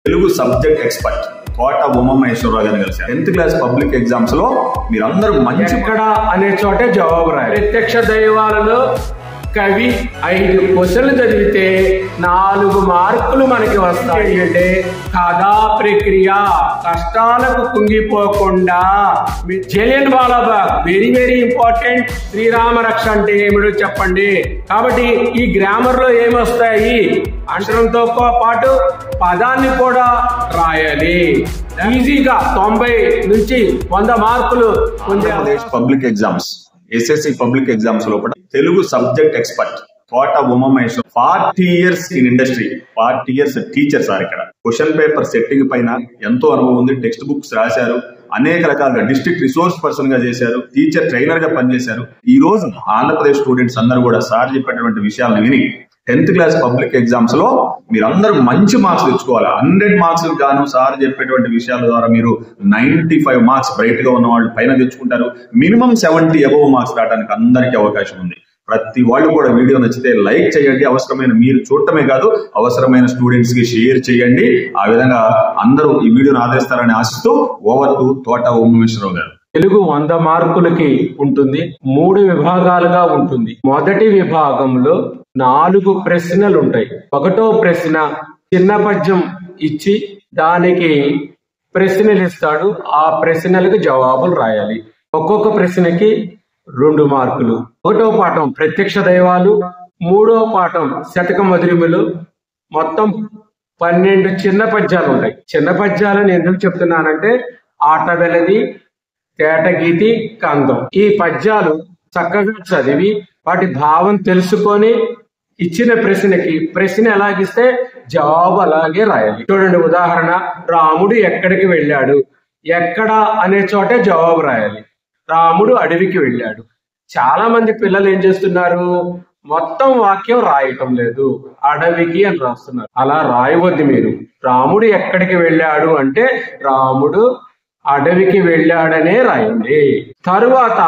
Telugu subject expert కోట ఉమామహేశ్వరరావు గారిని కలిశారు. 10th class public exams లో మీరందరూ మంచి ఎక్కడ అనే చోటే జవాబు రాయాలి. ప్రత్యక్ష దైవాలలో కవి 5 క్వశ్చన్లు చదివితే 4 మార్కులు మనకి వస్తాయి. అంటే కథా ప్రక్రియ కష్టాలకు కుంగిపోకుండా Jallian Wala Bagh very very important. Srirama రక్ష అంటే ఏమిటో చెప్పండి. కాబట్టి ఈ గ్రామర్ లో ఏమొస్తాయి అక్షరంతో పాటు పదాన్ని కూడా రాయాలి. ఈజీగా 90 నుంచి 100 మార్కులు Andhra Pradesh public exams SSC public exams లో కూడా Telugu subject expert Kota Umamaheshwar 40 years in industry, 40 years teacher sir. ఇక్కడ క్వశ్చన్ పేపర్ సెట్టింగ్ పైన ఎంతో అనుభవం ఉంది. టెక్స్ట్ బుక్స్ రాశారు, అనేక రకాలుగా డిస్ట్రిక్ట్ రిసోర్స్ పర్సన్ గా చేశారు, టీచర్ ట్రైనర్ గా పనిచేశారు. ఈ రోజు ఆంధ్రప్రదేశ్ స్టూడెంట్స్ అందరూ కూడా సార్ చెప్పేటువంటి విషయాలను విని 10th క్లాస్ పబ్లిక్ ఎగ్జామ్స్ లో మీరందరూ మంచి మార్క్స్ తెచ్చుకోవాలి. 100 మార్క్స్ గాను సార్ చెప్పేటువంటి విషయాల ద్వారా మీరు 95 మార్క్స్ బ్రైట్ గా ఉన్న వాళ్ళు పైన తెచ్చుకుంటారు. మినిమం 70 అబవ్ మార్క్స్ రావడానికి అందరికీ అవకాశం ఉంది. ప్రతి వాళ్ళు కూడా వీడియో నచ్చితే లైక్ చేయండి. అవసరమైన మీరు చూడటమే కాదు, అవసరమైన స్టూడెంట్స్ కి షేర్ చేయండి. ఆ విధంగా అందరూ ఈ వీడియోను ఆదరిస్తారని ఆశిస్తూ ఓవర్ టు తోట ఉమామహేశ్వరరావు గారు. తెలుగు 100 మార్కులకి ఉంటుంది. 3 విభాగాలుగా ఉంటుంది. మొదటి విభాగంలో 4 ప్రశ్నలు ఉంటాయి. 1వ ప్రశ్న చిన్న పద్యం ఇచ్చి దానికి ప్రశ్నలు ఇస్తాడు. ఆ ప్రశ్నలకు జవాబులు రాయాలి. ఒక్కొక్క ప్రశ్నకి 2 మార్కులు. 1వ పాఠం ప్రత్యక్ష దైవాలు, 3వ పాఠం శతక మధురిమలు. మొత్తం 12 చిన్న పద్యాలు ఉంటాయి. చిన్న పద్యాలను ఎందుకు చెప్తున్నానంటే ఆట వెలది, తేటగీతి, కందం ఈ పద్యాలు చక్కగా చదివి వాటి భావం తెలుసుకొని ఇచ్చిన ప్రశ్నకి ప్రశ్న ఎలాగిస్తే జవాబు అలాగే రాయాలి. చూడండి, ఉదాహరణ రాముడు ఎక్కడికి వెళ్ళాడు. ఎక్కడ అనే చోటే జవాబు రాయాలి. రాముడు అడవికి వెళ్ళాడు. చాలా మంది పిల్లలు ఏం చేస్తున్నారు, మొత్తం వాక్యం రాయటం లేదు, అడవికి అని రాస్తున్నారు. అలా రాయవద్దు మీరు. రాముడు ఎక్కడికి వెళ్ళాడు అంటే రాముడు అడవికి వెళ్ళాడనే రాయండి. తరువాత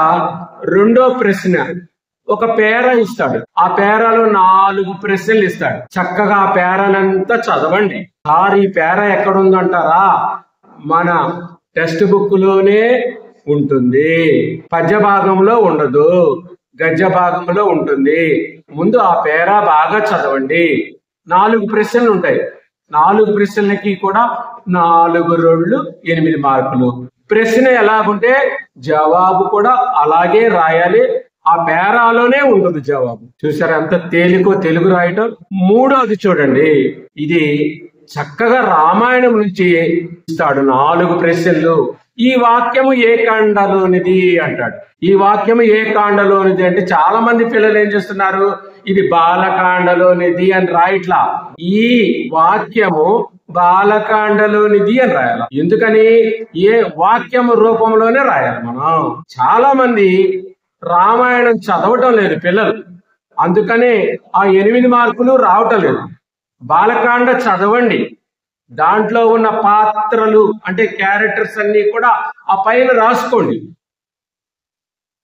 2వ ప్రశ్న ఒక పేరా ఇస్తాడు. ఆ పేరాలో 4 ప్రశ్నలు ఇస్తాడు. చక్కగా ఆ పేరానంతా చదవండి. సార్ ఈ పేరా ఎక్కడుందంటారా, మన టెక్స్ట్ బుక్ లోనే ఉంటుంది. పద్య భాగంలో ఉండదు, గద్య భాగంలో ఉంటుంది. ముందు ఆ పేరా బాగా చదవండి. 4 ప్రశ్నలు ఉంటాయి. 4 ప్రశ్నలకి కూడా 4 2 8 మార్కులు. ప్రశ్న ఎలాగుంటే జవాబు కూడా అలాగే రాయాలి. ఆ పేరాలోనే ఉంటుంది జవాబు. చూసారా ఎంత తేలికో తెలుగు రాయటం. 3వది చూడండి, ఇది చక్కగా రామాయణం నుంచి ఇస్తాడు. 4 ప్రశ్నలు. ఈ వాక్యము ఏ కాండలోనిది అంటాడు. ఈ వాక్యము ఏ కాండలోనిది అంటే చాలా మంది పిల్లలు ఏం చేస్తున్నారు, ఇది బాలకాండలోనిది అని రాయట్లా. ఈ వాక్యము బాలకాండలోనిది అని రాయాలి. ఎందుకని, ఏ వాక్యము రూపంలోనే రాయాలి. మనం చాలా మంది రామాయణం చదవటం లేదు పిల్లలు, అందుకనే ఆ 8 మార్కులు రావటం లేదు. బాలకాండ చదవండి. దాంట్లో ఉన్న పాత్రలు అంటే క్యారెక్టర్స్ అన్ని కూడా ఆ పైన రాసుకోండి.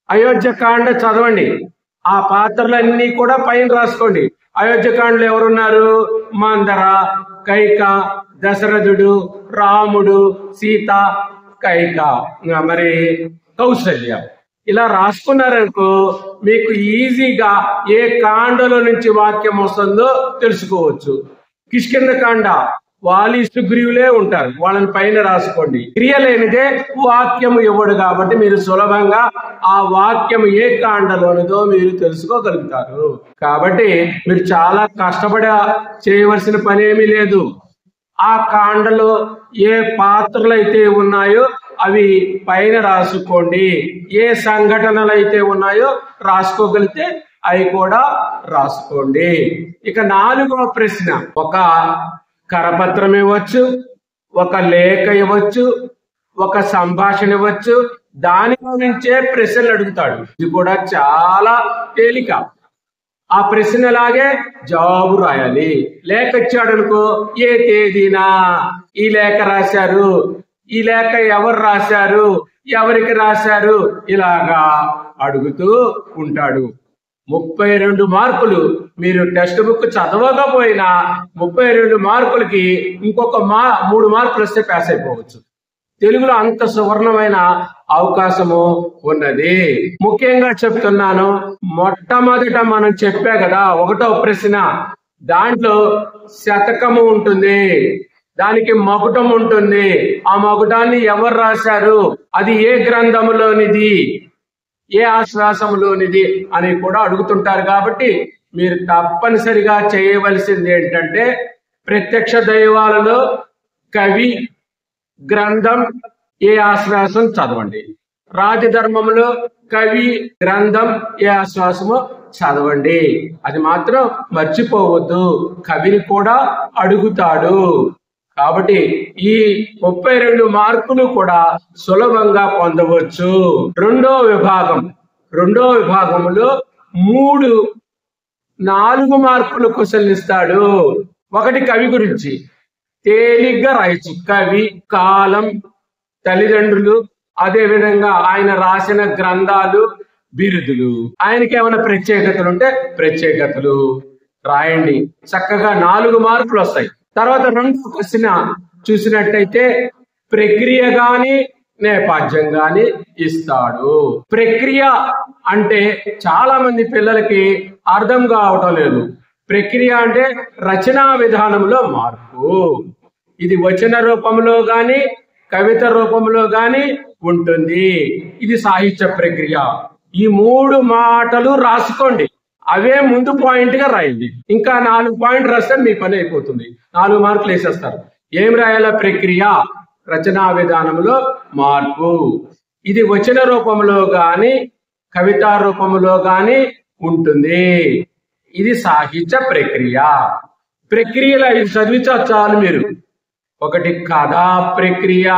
అయోధ్యకాండ చదవండి. ఆ పాత్రలన్నీ కూడా పైన రాసుకోండి. అయోధ్యకాండలో ఎవరున్నారు, మందర, కైక, దశరథుడు, రాముడు, సీత, కైక, మరి కౌసల్య. ఇలా రాసుకున్నారనుకో మీకు ఈజీగా ఏ కాండలో నుంచి వాక్యం వస్తుందో తెలుసుకోవచ్చు. కిష్కింధకాండ వాలి సుగ్రీవులే ఉంటారు, వాళ్ళని పైన రాసుకోండి. క్రియ లేనిదే వాక్యము ఇవ్వడు కాబట్టి మీరు సులభంగా ఆ వాక్యం ఏ కాండలోనిదో మీరు తెలుసుకోగలుగుతారు. కాబట్టి మీరు చాలా కష్టపడి చేయవలసిన పని ఏమీ లేదు. ఆ కాండలో ఏ పాత్రలు అయితే ఉన్నాయో అవి పైన రాసుకోండి. ఏ సంఘటనలు అయితే ఉన్నాయో రాసుకోగలిగితే అవి కూడా రాసుకోండి. ఇక 4వ ప్రశ్న ఒక కరపత్రం ఇవ్వచ్చు, ఒక లేఖ ఇవ్వచ్చు, ఒక సంభాషణ ఇవ్వచ్చు. దానిలో నుంచే ప్రశ్నలు అడుగుతాడు. ఇది కూడా చాలా తేలిక. ఆ ప్రశ్నలాగే జవాబు రాయాలి. లేఖ ఇచ్చాడు అనుకో, ఏ తేదీనా ఈ లేఖ రాశారు, ఈ లేఖ ఎవరు రాశారు, ఎవరికి రాశారు, ఇలాగా అడుగుతూ ఉంటాడు. 32 మార్కులు. మీరు టెక్స్ట్ బుక్ చదవకపోయినా 32 మార్కులకి ఇంకొక 3 మార్కులు వస్తే పాస్ అయిపోవచ్చు. తెలుగులో అంత సువర్ణమైన అవకాశము ఉన్నది. ముఖ్యంగా చెప్తున్నాను, మొట్టమొదట మనం చెప్పా కదా, 1వ ప్రశ్న, దాంట్లో శతకము ఉంటుంది, దానికి మకుటం ఉంటుంది. ఆ మకుటాన్ని ఎవరు రాశారు, అది ఏ గ్రంథములోనిది, ఏ ఆశ్వాసంలోనిది అని కూడా అడుగుతుంటారు. కాబట్టి మీరు తప్పనిసరిగా చేయవలసింది ఏంటంటే, ప్రత్యక్ష దైవాలలో కవి గ్రంథం ఏ ఆశ్వాసం చదవండి, రాజధర్మంలో కవి గ్రంథం ఏ ఆశ్వాసమో చదవండి. అది మాత్రం మర్చిపోవద్దు, కవిని కూడా అడుగుతాడు. కాబట్టి ఈ 32 మార్కులు కూడా సులభంగా పొందవచ్చు. రెండో విభాగంలో 4 మార్కులు క్వశ్చన్లు ఇస్తాడు. ఒకటి కవి గురించి తేలిగ్గా రాయొచ్చు. కవి, కాలం, తల్లిదండ్రులు, అదే విధంగా ఆయన రాసిన గ్రంథాలు, బిరుదులు, ఆయనకి ఏమైనా ప్రత్యేకతలు ఉంటే ప్రత్యేకతలు రాయండి. చక్కగా 4 మార్కులు వస్తాయి. తర్వాత రెండో ప్రశ్న చూసినట్టయితే ప్రక్రియ గాని నేపథ్యం గాని ఇస్తాడు. ప్రక్రియ అంటే చాలా మంది పిల్లలకి అర్థం కావటం లేదు. ప్రక్రియ అంటే రచనా విధానంలో మార్పు. ఇది వచన రూపంలో గాని కవిత రూపంలో గాని ఉంటుంది. ఇది సాహిత్య ప్రక్రియ. ఈ 3 మాటలు రాసుకోండి, అవే ముందు పాయింట్ గా రాయండి. ఇంకా 4 పాయింట్ రాస్తే మీ పని అయిపోతుంది, 4 మార్కులు వేసేస్తారు. ఏం రాయాల? ప్రక్రియ, రచనా విధానంలో మార్పు. ఇది వచన రూపంలో గాని కవితా రూపంలో గాని ఉంటుంది. ఇది సాహిత్య ప్రక్రియ. ప్రక్రియలు 5 చదివించా చాలు మీరు. 1 కథా ప్రక్రియ,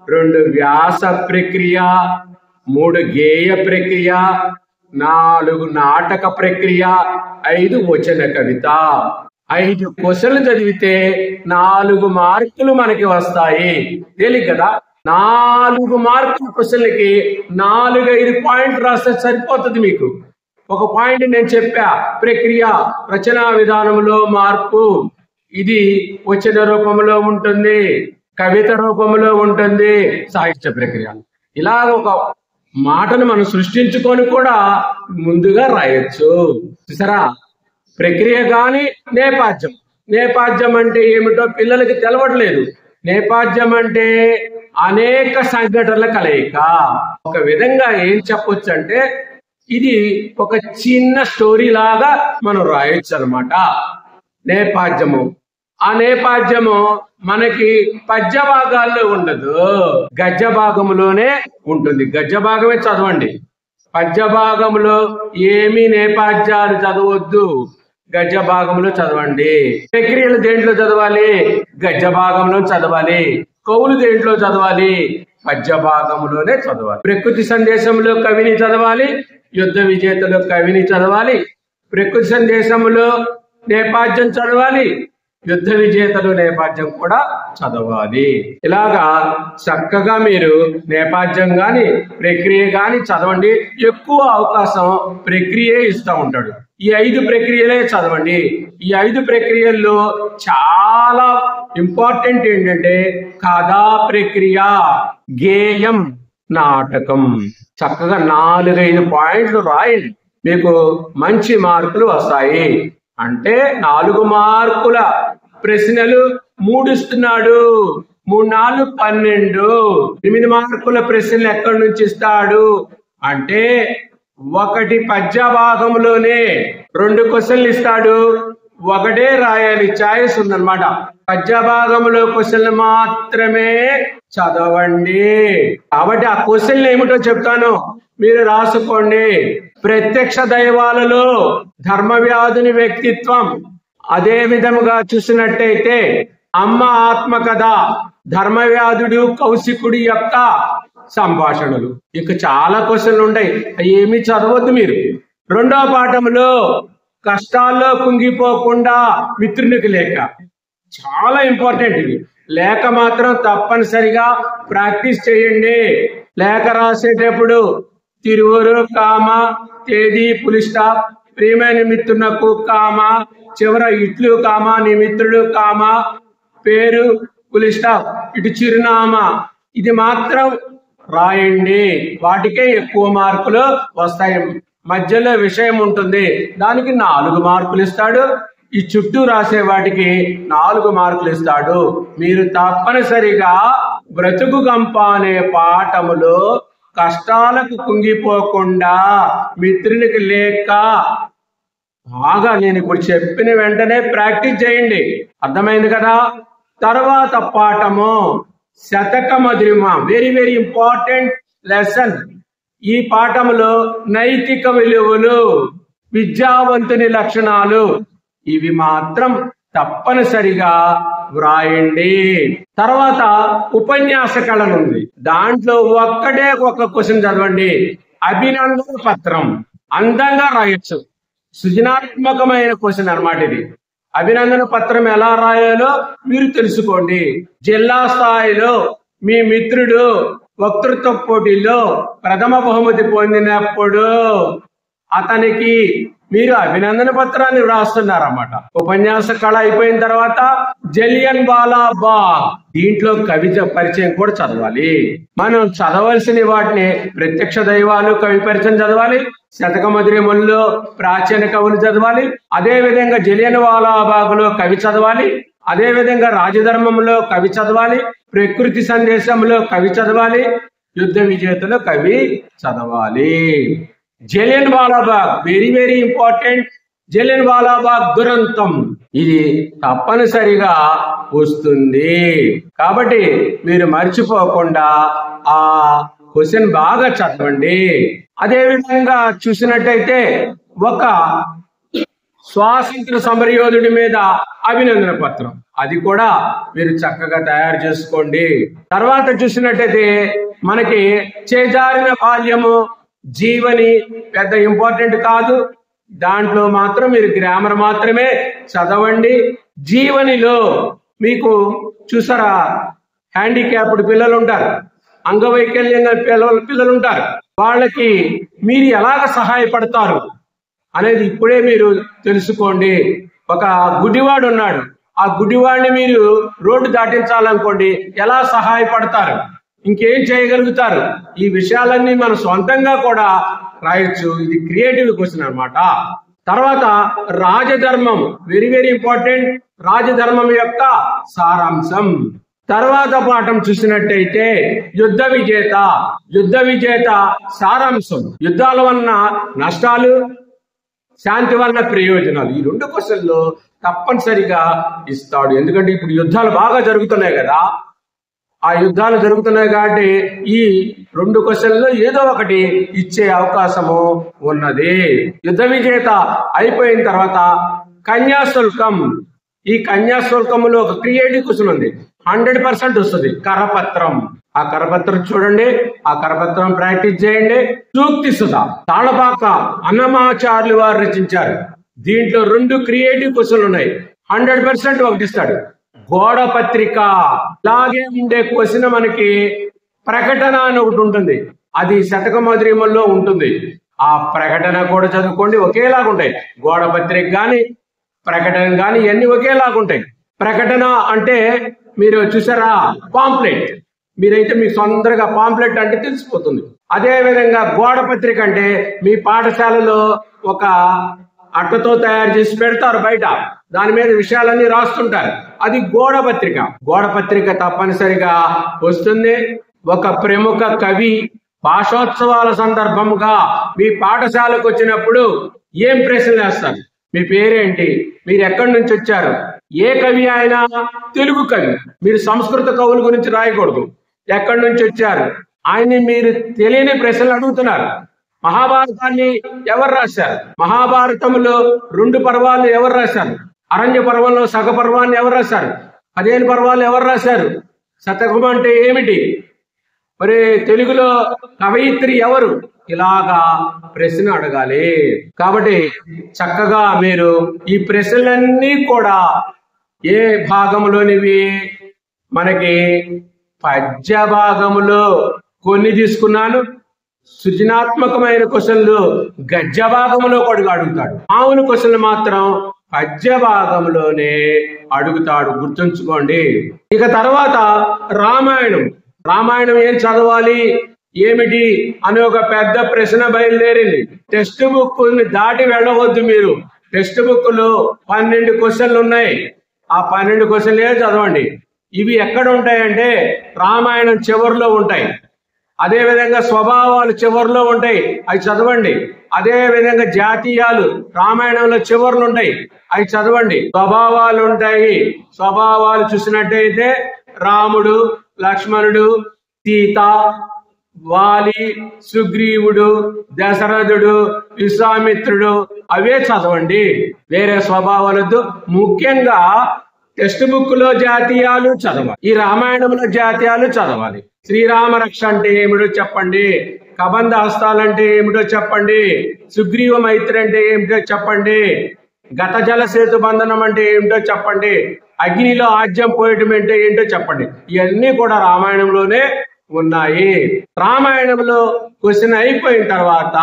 2 వ్యాస ప్రక్రియ, 3 గేయ ప్రక్రియ, 4 నాటక ప్రక్రియ, 5 వచన కవిత. 5 క్వశ్చన్లు చదివితే 4 మార్కులు మనకి వస్తాయి. తేలిక కదా? 4 మార్కుల క్వశ్చన్లకి 4-5 పాయింట్లు రాస్తే సరిపోతుంది మీకు. ఒక పాయింట్ నేను చెప్పా, ప్రక్రియ, రచనా విధానంలో మార్పు. ఇది వచన రూపంలో ఉంటుంది, కవిత రూపంలో ఉంటుంది, సాహిత్య ప్రక్రియ. ఇలా ఒక మాటను మనం సృష్టించుకొని కూడా ముందుగా రాయొచ్చు. చూసారా? ప్రక్రియ గాని నేపథ్యం అంటే ఏమిటో పిల్లలకి తెలవట్లేదు. నేపథ్యం అంటే అనేక సంఘటనల కలయిక. ఒక విధంగా ఏం చెప్పొచ్చు అంటే, ఇది ఒక చిన్న స్టోరీ లాగా మనం రాయొచ్చు అనమాట. నేపథ్యము, ఆ నేపథ్యము మనకి పద్య భాగాల్లో ఉండదు, గద్య భాగంలోనే ఉంటుంది. గద్య భాగమే చదవండి, పద్య భాగంలో ఏమి నేపథ్యాలు చదవద్దు, గద్య భాగంలో చదవండి. ప్రక్రియలు దేంట్లో చదవాలి? గద్య భాగంలో చదవాలి. కవులు దేంట్లో చదవాలి? పద్య భాగంలోనే చదవాలి. ప్రకృతి సందేశంలో కవిని చదవాలి, యుద్ధ విజేతలో కవిని చదవాలి. ప్రకృతి సందేశంలో నేపథ్యం చదవాలి, యుద్ధ విజేతలు నేపథ్యం కూడా చదవాలి. ఇలాగా చక్కగా మీరు నేపథ్యం గాని ప్రక్రియ గాని చదవండి. ఎక్కువ అవకాశం ప్రక్రియే ఇస్తూ ఉంటాడు. ఈ 5 ప్రక్రియలే చదవండి. ఈ 5 ప్రక్రియల్లో చాలా ఇంపార్టెంట్ ఏంటంటే కథా ప్రక్రియ, గేయం, నాటకం. చక్కగా 4-5 పాయింట్లు రాయండి, మీకు మంచి మార్కులు వస్తాయి. అంటే 4 మార్కుల ప్రశ్నలు 3 ఇస్తున్నాడు, 3×4 12. 8 మార్కుల ప్రశ్నలు ఎక్కడి నుంచి ఇస్తాడు అంటే, 1 పద్య భాగంలోనే 2 క్వశ్చన్లు ఇస్తాడు, 1 రాయాలి. ఛాయిస్ ఉందన్నమాట. పద్య భాగంలో క్వశ్చన్లు మాత్రమే చదవండి. కాబట్టి ఆ క్వశ్చన్లు ఏమిటో చెప్తాను, మీరు రాసుకోండి. ప్రత్యక్ష దైవాలలో ధర్మవ్యాధుని వ్యక్తిత్వం. అదే విధముగా చూసినట్టయితే అమ్మ ఆత్మకథ, ధర్మవ్యాధుడు కౌశికుడి యొక్క సంభాషణలు. ఇక చాలా క్వశ్చన్లు ఉంటాయి, ఏమీ చదవద్దు మీరు. 2వ పాఠంలో కష్టాల్లో కుంగిపోకుండా మిత్రునికి లేఖ. చాలా ఇంపార్టెంట్ ఇది. లేఖ మాత్రం తప్పనిసరిగా ప్రాక్టీస్ చేయండి. లేఖ రాసేటప్పుడు తిరువురు కామ తేదీ పులి స్టాప్ ప్రియమైన మిత్రునకు కామ చివర ఇట్లు కామ నీ మిత్రుడు కామ పేరు పులి స్టాప్ ఇటు చిరునామా ఇది మాత్రం రాయండి. వాటికే ఎక్కువ మార్కులు వస్తాయి. మధ్యలో విషయం ఉంటుంది, దానికి 4 మార్కులు ఇస్తాడు. ఈ చుట్టూ రాసే వాటికి 4 మార్కులు ఇస్తాడు. మీరు తప్పనిసరిగా బ్రతుకు గంప అనే పాఠములో కష్టాలకు కుంగిపోకుండా మిత్రునికి లేక బాగా నేను ఇప్పుడు చెప్పిన వెంటనే ప్రాక్టీస్ చేయండి. అర్థమైంది కదా? తర్వాత పాఠము శతక మధురిమ, వెరీ వెరీ ఇంపార్టెంట్ లెసన్. ఈ పాఠంలో నైతిక విలువలు, విద్యావంతుని లక్షణాలు ఇవి మాత్రం తప్పనిసరిగా వ్రాయండి. తర్వాత ఉపన్యాస కళను ఉంది, దాంట్లో ఒక్కటే ఒక క్వశ్చన్ చదవండి. అభినందన పత్రం అందంగా రాయొచ్చు, సృజనాత్మకమైన క్వశ్చన్ అన్నమాట ఇది. అభినందన పత్రం ఎలా రాయాలో మీరు తెలుసుకోండి. జిల్లా స్థాయిలో మీ మిత్రుడు వక్తృత్వ పోటీలో ప్రథమ బహుమతి పొందినప్పుడు అతనికి మీరు అభినందన పత్రాన్ని వ్రాస్తున్నారన్నమాట. ఉపన్యాస కళ అయిపోయిన తర్వాత జలియన్ వాలా బాగ్, దీంట్లో కవిత పరిచయం కూడా చదవాలి. మనం చదవలసిన వాటిని ప్రత్యక్ష దైవాలు కవి పరిచయం చదవాలి, శతక మధురిమల్లో ప్రాచీన కవులు చదవాలి, అదే విధంగా జలియన్ వాలా బాగ్లో కవి చదవాలి, అదే విధంగా రాజధర్మంలో కవి చదవాలి, ప్రకృతి సందేశంలో కవి చదవాలి, యుద్ధ విజేతలో కవి చదవాలి. జలియన్ వాలా బాగ్ వెరీ వెరీ ఇంపార్టెంట్. జలియన్ వాలా బాగ్ దురంతం ఇది తప్పనిసరిగా వస్తుంది. కాబట్టి మీరు మర్చిపోకుండా ఆ క్వశ్చన్ బాగా చదవండి. అదే విధంగా చూసినట్టయితే ఒక స్వాతంత్ర సమరయోధుడి మీద అభినందన పత్రం, అది కూడా మీరు చక్కగా తయారు చేసుకోండి. తర్వాత చూసినట్టయితే మనకి చేజారిన బాల్యము, జీవని పెద్ద ఇంపార్టెంట్ కాదు, దాంట్లో మాత్రం మీరు గ్రామర్ మాత్రమే చదవండి. జీవనిలో మీకు చూసారా, హ్యాండిక్యాప్డ్ పిల్లలు ఉంటారు, అంగవైకల్యంగా పిల్లలు ఉంటారు, వాళ్ళకి మీరు ఎలాగ సహాయపడతారు అనేది ఇప్పుడే మీరు తెలుసుకోండి. ఒక గుడ్డివాడు ఉన్నాడు, ఆ గుడ్డివాడిని మీరు రోడ్డు దాటించాలనుకోండి, ఎలా సహాయపడతారు, ఇంకేం చేయగలుగుతారు, ఈ విషయాలన్నీ మనం సొంతంగా కూడా రాయొచ్చు. ఇది క్రియేటివ్ క్వశ్చన్ అన్నమాట. తర్వాత రాజధర్మం వెరీ వెరీ ఇంపార్టెంట్, రాజధర్మం యొక్క సారాంశం. తర్వాత పాఠం చూసినట్టయితే యుద్ధ విజేత, యుద్ధ విజేత సారాంశం, యుద్ధాల వలన నష్టాలు, శాంతి వలన ప్రయోజనాలు, ఈ 2 క్వశ్చన్లు తప్పనిసరిగా ఇస్తాడు. ఎందుకంటే ఇప్పుడు యుద్ధాలు బాగా జరుగుతున్నాయి కదా, ఆ యుద్ధాలు జరుగుతున్నాయి కాబట్టి ఈ 2 క్వశ్చన్లు ఏదో ఒకటి ఇచ్చే అవకాశము ఉన్నది. యుద్ధ విజేత అయిపోయిన తర్వాత కన్యాశుల్కం, ఈ కన్యాశుల్కములో ఒక క్రియేటివ్ క్వశ్చన్ ఉంది, 100% వస్తుంది. కరపత్రం, ఆ కరపత్రం చూడండి, ఆ కరపత్రం ప్రాక్టీస్ చేయండి. సూక్తి సుధ తాళపాక అన్నమాచార్యులు వారు రచించారు, దీంట్లో 2 క్రియేటివ్ క్వశ్చన్లు ఉన్నాయి, 100% ఒకటి ఇస్తాడు. గోడ పత్రిక, ఇలాగే ఉండే క్వశ్చన్ మనకి ప్రకటన అని ఒకటి ఉంటుంది, అది శతక మధురిమల్లో ఉంటుంది. ఆ ప్రకటన కూడా చదువుకోండి, ఒకేలాగా ఉంటాయి. గోడ పత్రిక గాని ప్రకటన గాని ఇవన్నీ ఒకేలాగా ఉంటాయి. ప్రకటన అంటే మీరు చూసారా, పాంప్లెట్, మీరైతే మీకు తొందరగా పాంప్లెట్ అంటే తెలిసిపోతుంది. అదే విధంగా గోడ పత్రిక అంటే మీ పాఠశాలలో ఒక అట్టతో తయారు చేసి పెడతారు బయట, దాని మీద విషయాలన్నీ రాస్తుంటారు, అది గోడ పత్రిక. గోడ పత్రిక తప్పనిసరిగా వస్తుంది. ఒక ప్రముఖ కవి భాషోత్సవాల సందర్భంగా మీ పాఠశాలకు వచ్చినప్పుడు ఏం ప్రశ్నలు వేస్తారు, మీ పేరేంటి, మీరు ఎక్కడి నుంచి వచ్చారు, ఏ కవి అయినా తెలుగు కవి, మీరు సంస్కృత కవుల గురించి రాయకూడదు, ఎక్కడి నుంచి వచ్చారు, ఆయన్ని మీరు తెలియని ప్రశ్నలు అడుగుతున్నారు. మహాభారతాన్ని ఎవరు రాశారు, మహాభారతంలో 2 పర్వాలు ఎవరు రాశారు, అరణ్య పర్వంలో సగ పర్వాన్ని ఎవరు రాశారు, 15 పర్వాలు ఎవరు రాశారు, శతకం అంటే ఏమిటి, మరి తెలుగులో కవయిత్రి ఎవరు, ఇలాగా ప్రశ్న అడగాలి. కాబట్టి చక్కగా మీరు ఈ ప్రశ్నలన్నీ కూడా ఏ భాగంలోనివి, మనకి పద్య భాగంలో కొన్ని తీసుకున్నాను, సృజనాత్మకమైన క్వశ్చన్లు గద్య భాగంలో కూడా అడుగుతాడు. మామూలు క్వశ్చన్లు మాత్రం పద్య భాగంలోనే అడుగుతాడు, గుర్తుంచుకోండి. ఇక తర్వాత రామాయణం ఏం చదవాలి ఏమిటి అని ఒక పెద్ద ప్రశ్న బయలుదేరింది. టెక్స్ట్ బుక్ దాటి వెళ్ళవద్దు మీరు. టెక్స్ట్ బుక్ లో 12 క్వశ్చన్లు ఉన్నాయి. ఆ 12 క్వశ్చన్లే చదవండి. ఇవి ఎక్కడ ఉంటాయంటే రామాయణం చివరిలో ఉంటాయి. అదే విధంగా స్వభావాలు చివరిలో ఉంటాయి, అవి చదవండి. అదే విధంగా జాతీయాలు రామాయణంలో చివరిలో ఉంటాయి, అవి చదవండి. స్వభావాలు ఉంటాయి. స్వభావాలు చూసినట్టయితే రాముడు, లక్ష్మణుడు, సీత, వాలి, సుగ్రీవుడు, దశరథుడు, విశ్వామిత్రుడు, అవే చదవండి. వేరే స్వభావాలతో ముఖ్యంగా టెక్స్ట్ బుక్ లో జాతీయాలు చదవాలి. ఈ రామాయణంలో జాతీయాలు చదవాలి. శ్రీరామ రక్ష అంటే ఏమిటో చెప్పండి, కబంధ హస్తాలంటే ఏమిటో చెప్పండి, సుగ్రీవ మైత్రి అంటే ఏమిటో చెప్పండి, గత జల సేతు బంధనం అంటే ఏమిటో చెప్పండి, అగ్నిలో ఆజ్యం పోయటం అంటే ఏంటో చెప్పండి. ఇవన్నీ కూడా రామాయణంలోనే ఉన్నాయి. రామాయణంలో క్వశ్చన్ అయిపోయిన తర్వాత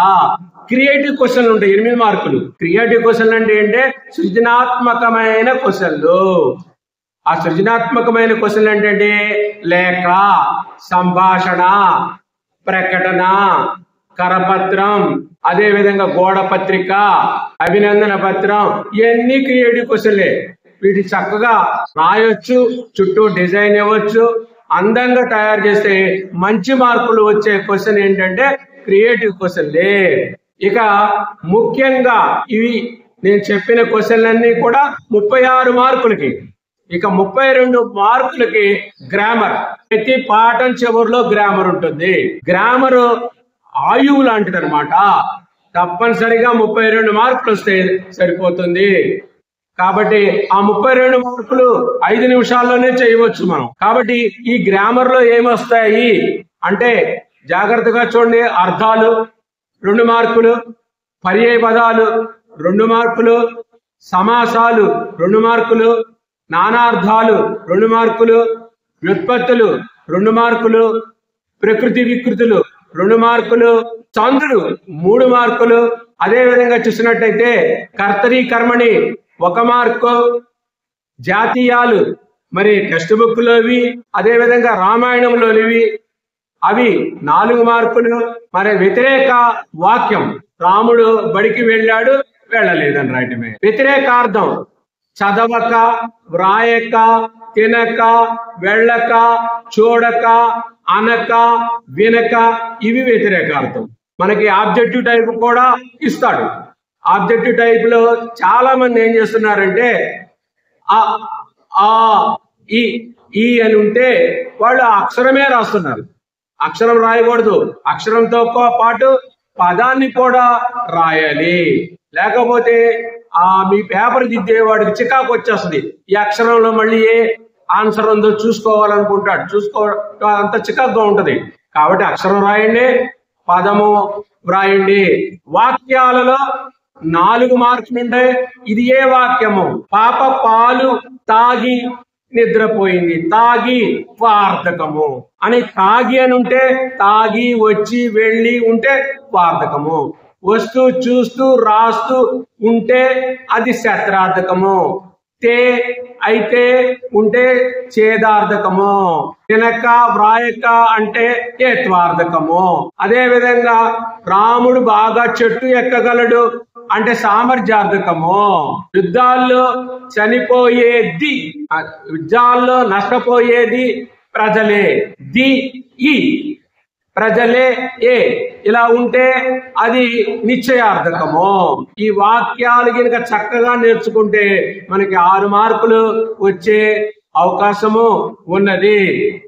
క్రియేటివ్ క్వశ్చన్లు ఉంటాయి, 8 మార్కులు. క్రియేటివ్ క్వశ్చన్లు అంటే సృజనాత్మకమైన క్వశ్చన్లు. ఆ సృజనాత్మకమైన క్వశ్చన్లు ఏంటంటే లేఖ, సంభాషణ, ప్రకటన, కరపత్రం, అదే విధంగా గోడ పత్రిక, అభినందన పత్రం, ఇవన్నీ క్రియేటివ్ క్వశ్చన్లే. వీటి చక్కగా రాయొచ్చు, చుట్టూ డిజైన్ ఇవ్వచ్చు, అందంగా తయారు చేస్తే మంచి మార్కులు వచ్చే క్వశ్చన్ ఏంటంటే క్రియేటివ్ క్వశ్చన్లే. ఇక ముఖ్యంగా ఇవి నేను చెప్పిన క్వశ్చన్లన్నీ కూడా 36 మార్కులకి. ఇక 32 మార్కులకి గ్రామర్. ప్రతి పాఠం చివరిలో గ్రామర్ ఉంటుంది. గ్రామర్ ఆయువు లాంటిది అనమాట. తప్పనిసరిగా 32 మార్కులు వస్తే సరిపోతుంది. కాబట్టి ఆ 32 మార్కులు 5 నిమిషాల్లోనే చేయవచ్చు మనం. కాబట్టి ఈ గ్రామర్ లో ఏమొస్తాయి అంటే జాగ్రత్తగా చూడండి. అర్థాలు 2 మార్కులు, పర్యాయ పదాలు 2 మార్కులు, సమాసాలు 2 మార్కులు, నానార్థాలు 2 మార్కులు, వ్యుత్పత్తులు 2 మార్కులు, ప్రకృతి వికృతులు 2 మార్కులు, చంద్రుడు 3 మార్కులు. అదే విధంగా చూసినట్టయితే కర్తరి కర్మణి 1 మార్కు, జాతీయాలు మరి టెక్స్ట్ బుక్ లోవి, అదే విధంగా రామాయణంలోనివి అవి 4 మార్కులు. మరి వ్యతిరేక వాక్యం రాముడు బడికి వెళ్ళాడు, వెళ్ళలేదని రాయటమే. వ్యతిరేకార్థం చదవక, వ్రాయక, తినక, వెళ్ళక, చూడక, అనక, వినక, ఇవి వ్యతిరేకార్థం. మనకి ఆబ్జెక్టివ్ టైప్ కూడా ఇస్తాడు. ఆబ్జెక్టివ్ టైప్ లో చాలా మంది ఏం చేస్తున్నారంటే ఈ అని ఉంటే వాళ్ళు అక్షరమే రాస్తున్నారు. అక్షరం రాయకూడదు, అక్షరంతో పాటు పదాన్ని కూడా రాయాలి. లేకపోతే మీ పేపర్ దిద్దే వాడికి చికాకు వచ్చేస్తుంది. ఈ అక్షరంలో మళ్ళీ ఏ ఆన్సర్ ఉందో చూసుకోవాలనుకుంటాడు, అంత చికాకుగా ఉంటది. కాబట్టి అక్షరం రాయండి, పదము వ్రాయండి. వాక్యాలలో 4 మార్కులు ఉంటాయి. ఇది ఏ వాక్యము? పాప పాలు తాగి నిద్రపోయింది, తాగి వార్ధకము అని. తాగి అని ఉంటే తాగి, వచ్చి, వెళ్ళి ఉంటే వార్ధకము. వస్తూ, చూస్తూ, రాస్తూ ఉంటే అది శత్రార్థకము. తే అయితే ఉంటే ఛేదార్థకము. తినక, వ్రాయక అంటే ఏత్వార్థకము. అదే విధంగా రాముడు బాగా చెట్టు ఎక్కగలడు అంటే సామర్థ్యార్థకము. యుద్ధాల్లో చనిపోయేది, యుద్ధాల్లో నష్టపోయేది ప్రజలే. ఈ ప్రజలే ఏ ఇలా ఉంటే అది నిశ్చయార్థకము. ఈ వాక్యాలు కనుక చక్కగా నేర్చుకుంటే మనకి 6 మార్కులు వచ్చే అవకాశము ఉన్నది.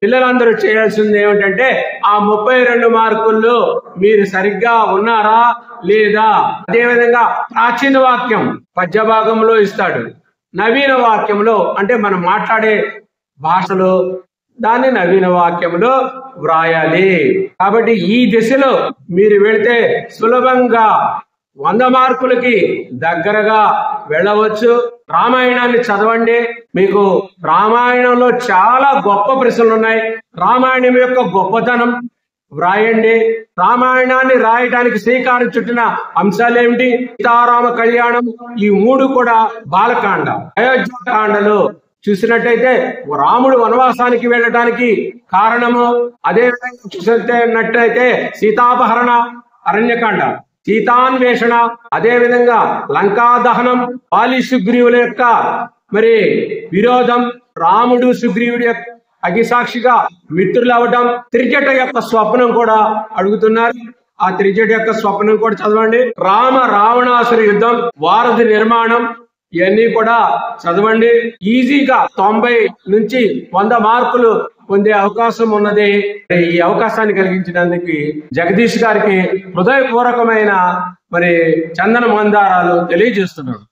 పిల్లలందరూ చేయాల్సింది ఏమిటంటే ఆ 32 మార్కుల్లో మీరు సరిగ్గా ఉన్నారా లేదా. అదేవిధంగా ప్రాచీన వాక్యం పద్య భాగంలో ఇస్తాడు, నవీన వాక్యంలో అంటే మనం మాట్లాడే భాషలో దాన్ని నవీన వాక్యంలో వ్రాయాలి. కాబట్టి ఈ దిశలో మీరు వెళితే సులభంగా 100 మార్కులకి దగ్గరగా వెళ్ళవచ్చు. రామాయణాన్ని చదవండి. మీకు రామాయణంలో చాలా గొప్ప ప్రశ్నలు ఉన్నాయి. రామాయణం యొక్క గొప్పతనం, వ్రాయండి. రామాయణాన్ని రాయడానికి శ్రీకారం చుట్టిన అంశాలు ఏమిటి? సీతారామ కళ్యాణం. ఈ మూడు కూడా బాలకాండ. అయోధ్యకాండలో చూసినట్టయితే రాముడు వనవాసానికి వెళ్ళడానికి కారణము, అదే విధంగా చూసినట్టయితే సీతాపహరణ అరణ్యకాండ, సీతాన్వేషణ, అదే విధంగా లంకా దహనం, వాలి సుగ్రీవుల యొక్క విరోధం, రాముడు సుగ్రీవుడి యొక్క అగ్నిసాక్షిగా మిత్రులు అవడం, త్రిజట యొక్క స్వప్నం కూడా అడుగుతున్నారు. ఆ త్రిజట యొక్క స్వప్నం కూడా చదవండి. రావణాసుర యుద్ధం, వారధి నిర్మాణం, ఇవన్నీ కూడా చదవండి. ఈజీగా 90 నుంచి 100 మార్కులు పొందే అవకాశం ఉన్నది. ఈ అవకాశాన్ని కలిగించడానికి జగదీష్ గారికి హృదయపూర్వకమైన చందన మందారాలు తెలియజేస్తున్నాడు.